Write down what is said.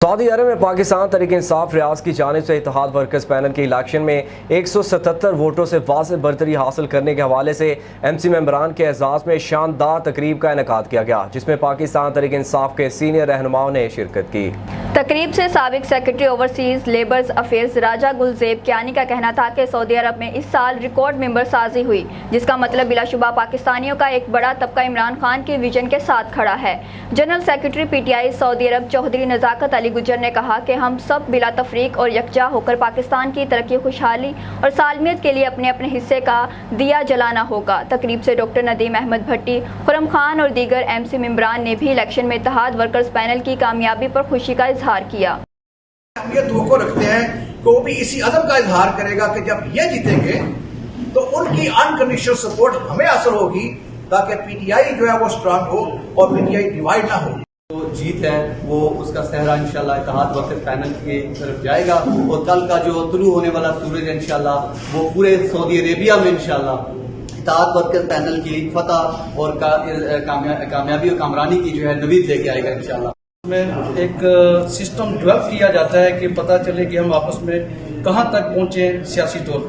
سعودی عرب میں پاکستان تحریک انصاف ریاض کی جانب سے اتحاد ورکرز پینل کے الیکشن میں 177 ووٹوں سے واضح برتری حاصل کرنے کے حوالے سے ایم سی ممبران کے اعزاز میں شاندار تقریب کا انعقاد کیا گیا، جس میں پاکستان تحریک انصاف کے سینئر رہنماؤں نے شرکت کی۔ تقریب سے سابق سیکرٹری اوورسیز لیبرز افیئرز راجہ گلزیب کیانی کا کہنا تھا کہ سعودی عرب میں اس سال ریکارڈ ممبر سازی ہوئی، جس کا مطلب بلا شبہ پاکستانیوں کا ایک بڑا طبقہ عمران خان کے ویژن کے ساتھ کھڑا ہے۔ جنرل سیکرٹری پی ٹی آئی سعودی عرب چوہدری نزاکت علی گجر نے کہا کہ ہم سب بلا تفریق اور یکجا ہو کر پاکستان کی ترقی، خوشحالی اور سالمیت کے لیے اپنے اپنے حصے کا دیا جلانا ہوگا۔ تقریب سے ڈاکٹر ندیم احمد بھٹی، خرم خان اور دیگر ایم سی ممبران نے بھی الیکشن میں اتحاد ورکرز پینل کی کامیابی پر خوشی کا اظہار کیا۔ ہم یہ توقع رکھتے ہیں کہ وہ بھی اسی عزم کا اظہار کرے گا کہ جب یہ جیتیں گے تو ان کی انکنڈیشنل سپورٹ ہمیں حاصل ہوگی تاکہ پی ٹی آئی جو ہے وہ اسٹرانگ ہو اور پی ٹی آئی ڈیوائڈ نہ ہو۔ جو جیت ہے وہ اس کا صحرا انشاءاللہ اتحاد ورکرز پینل کی طرف جائے گا، اور کل کا جو طلوع ہونے والا سورج ہے انشاءاللہ وہ پورے سعودی عربیہ میں انشاءاللہ اتحاد ورکرز پینل کی فتح اور کامیابی اور کامرانی کی جو ہے نوید لے کے آئے گا انشاءاللہ۔ میں ایک سسٹم ڈیولپ کیا جاتا ہے کہ پتہ چلے کہ ہم آپس میں کہاں تک پہنچے سیاسی طور پر۔